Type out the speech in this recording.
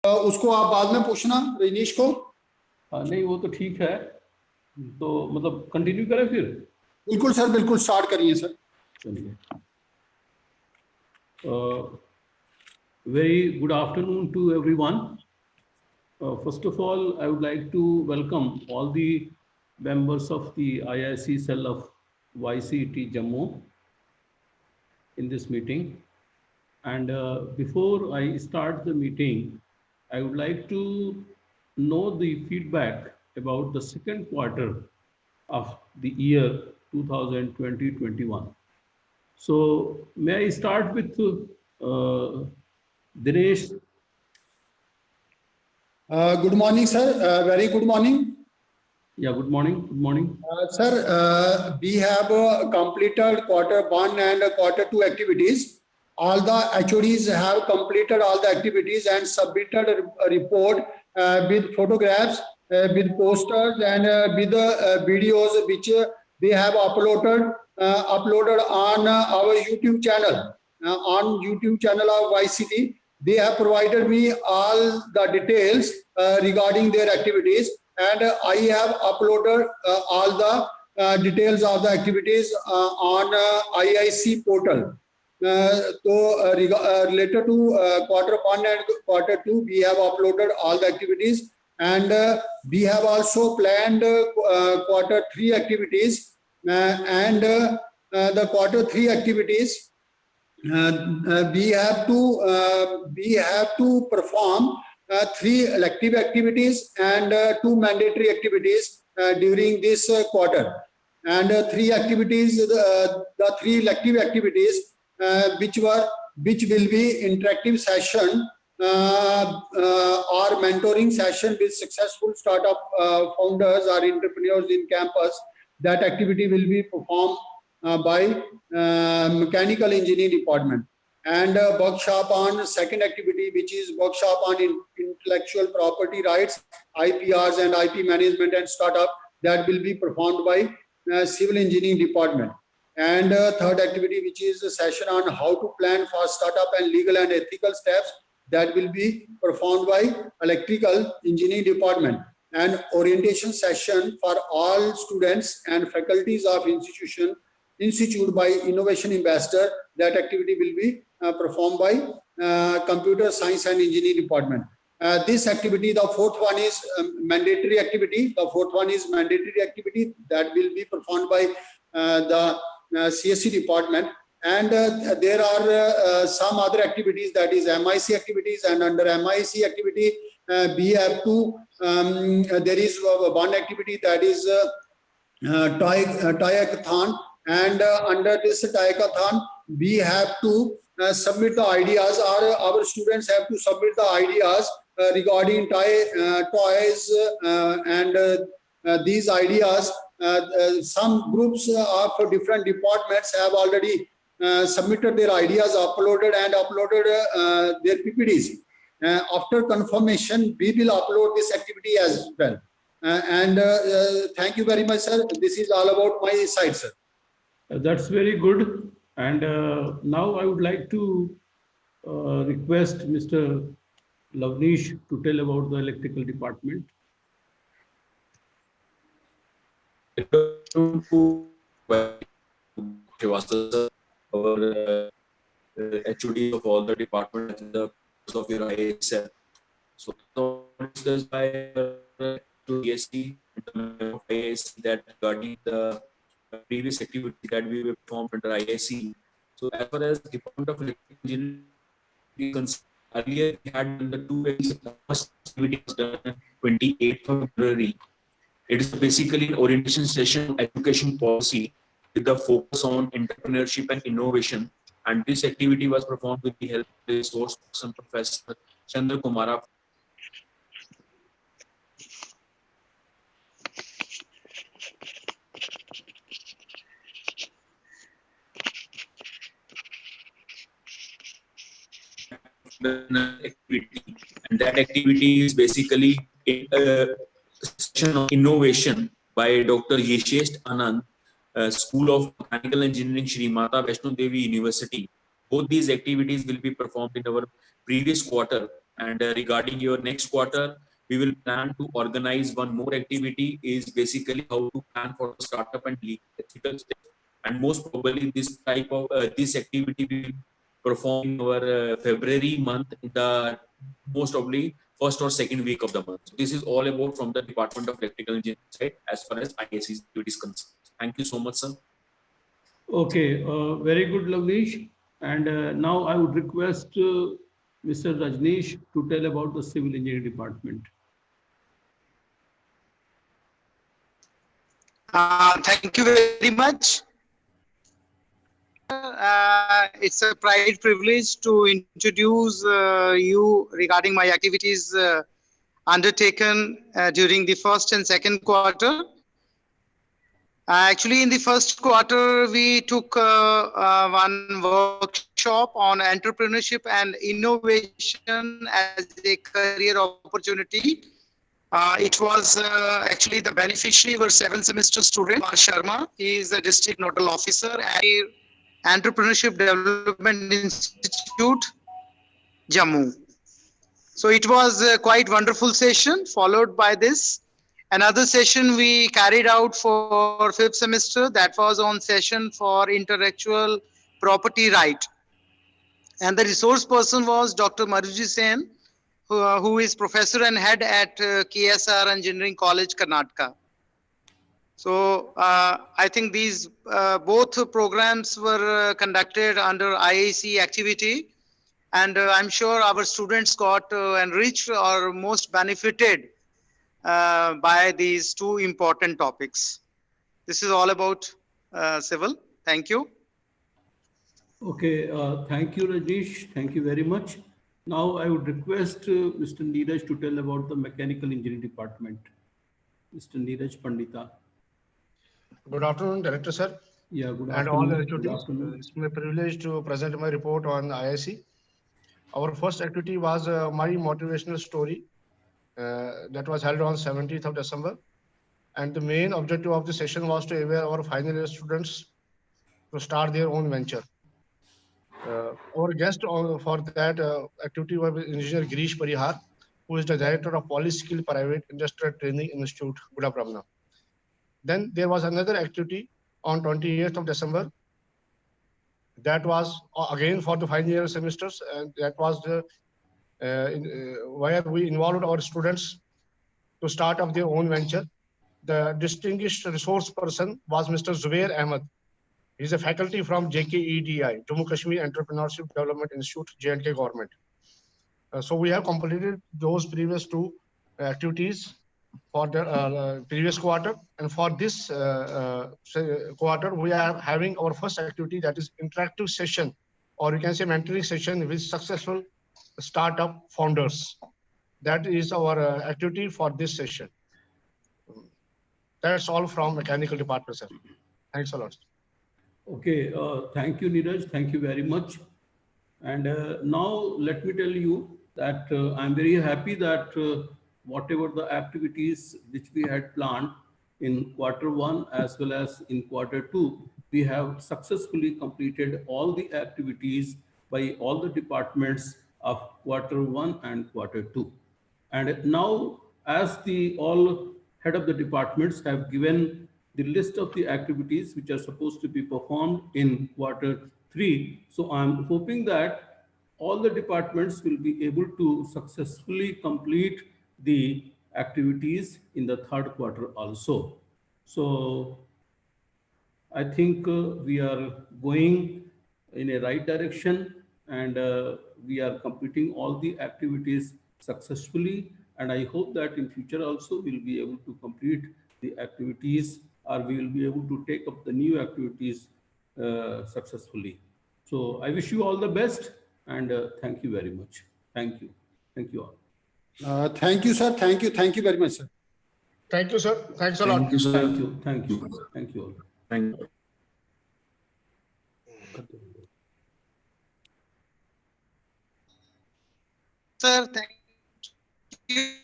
उसको आप बाद में पूछना रजनीश को। नहीं वो तो ठीक है, तो मतलब कंटिन्यू करें फिर। बिल्कुल सर, बिल्कुल स्टार्ट करिए सर। चलिए, very good afternoon to everyone. First of all, I would like to welcome all the members of the IIC cell of YCT Jammu in this meeting. And before I start the meeting, I would like to know the feedback about the second quarter of the year 2020-21. So may I start with Dinesh? Good morning, sir. Very good morning. Yeah, good morning. Good morning. Sir, we have completed Q1 and Q2 activities. All the HODs have completed all the activities and submitted a report with photographs, with posters, and with videos which they have uploaded on our YouTube channel. On YouTube channel of YCT, they have provided me all the details regarding their activities, and I have uploaded all the details of the activities on IIC portal. So related to Q1 and Q2, we have uploaded all the activities, and we have also planned Q3 activities, and the Q3 activities we have to perform 3 elective activities and 2 mandatory activities during this quarter. And 3 activities, the 3 elective activities which will be interactive session or mentoring session with successful startup founders or entrepreneurs in campus. That activity will be performed by mechanical engineering department, and workshop on second activity, which is workshop on intellectual property rights, IPRs and IP management and startup, that will be performed by civil engineering department. And third activity, which is a session on how to plan for startup and legal and ethical steps, that will be performed by electrical engineering department. And orientation session for all students and faculties of institute by innovation investor, that activity will be performed by computer science and engineering department. This activity, the fourth one is mandatory activity. The fourth one is mandatory activity that will be performed by the CSC department. And there are some other activities, that is MIC activities, and under MIC activity we have to there is one activity, that is Toy-a-thon, and under this Toy-a-thon we have to submit the ideas, or our students have to submit the ideas regarding toys, and these ideas, some groups of different departments have already submitted their ideas, uploaded their PPTs. After confirmation, we will upload this activity as well. Thank you very much, sir. This is all about my side, sir. That's very good. And now I would like to request Mr. Lavnish to tell about the electrical department. Our HOD of all the departments in the of your ISL. So discussed by TSC that regarding the previous activity that we were performed under ISC. So as far as Department of Electrical Engineering, earlier we had done the 2 activities done 28th of February. It is basically an orientation session on education policy with the focus on entrepreneurship and innovation. And this activity was performed with the help of the resource person Professor Chandra Kumara. Activity, and that activity is basically a session of innovation by Dr. Yeshesh Anand, School of Mechanical Engineering, Shri Mata Vaishno Devi University. Both these activities will be performed in our previous quarter, And regarding your next quarter, we will plan to organize one more activity, is basically how to plan for the startup and legal ethical steps. And most probably this type of this activity we will perform in our February month, in the most probably first or second week of the month. So this is all about from the Department of Electrical Engineering side as far as IAC's activity is concerned. Thank you so much, sir. Okay, very good, Lavnish. And now I would request Mr. Rajneesh to tell about the civil engineering department. Thank you very much. It's a pride privilege to introduce you regarding my activities undertaken during the first and second quarter. Actually, in the first quarter, we took one workshop on entrepreneurship and innovation as a career opportunity. It was actually the beneficiary were 7th semester student Kumar Sharma. He is the district nodal officer at Entrepreneurship Development Institute, Jammu. So it was a quite wonderful session. Followed by this, another session we carried out for 5th semester. That was on session for intellectual property right. And the resource person was Dr. Maruji Sen, who is professor and head at KSR Engineering College, Karnataka. So I think these both programs were conducted under IAC activity, and I'm sure our students got enriched or most benefited by these two important topics. This is all about civil. Thank you. Okay, thank you, Rajesh. Thank you very much. Now I would request Mr. Neeraj to tell about the mechanical engineering department. Mr. Neeraj Pandita. Good afternoon, Director Sir. Yeah, good And all afternoon. the Good activities. afternoon. It's my privilege to present my report on IIC. Our first activity was my motivational story that was held on 17th of December. And the main objective of the session was to aware our final year students to start their own venture. Our guest for that activity was Engineer Girish Parihar, who is the Director of Polyskill Private Industrial Training Institute, Gudapramna. Then there was another activity on 28th of December. That was again for the final year semesters, and that was the where we involved our students to start up their own venture. The distinguished resource person was Mr. Zubair Ahmed. He's a faculty from JKEDI, Jammu Kashmir Entrepreneurship Development Institute, J&K Government. So we have completed those previous two activities for the previous quarter, and for this quarter we are having our first activity, that is interactive session, or you can say mentoring session with successful startup founders. That is our activity for this session. That's all from mechanical department, sir. Thanks a lot. Okay, thank you, Neeraj. Thank you very much. And now let me tell you that I'm very happy that whatever the activities which we had planned in quarter one as well as in quarter two, we have successfully completed all the activities by all the departments of quarter one and quarter two. And now, as the all head of the departments have given the list of the activities which are supposed to be performed in quarter three, so I'm hoping that all the departments will be able to successfully complete the activities in the third quarter also. So I think we are going in a right direction, and we are completing all the activities successfully. And I hope that in future also we'll be able to complete the activities, or we will be able to take up the new activities successfully. So I wish you all the best, and thank you very much. Thank you. Thank you all. Thank you, sir. Thank you. Thank you very much, sir. Thank you, sir. Thanks a lot. Thank you, sir. Thank you. Thank you. Thank you all. Thank you. Sir, thank you.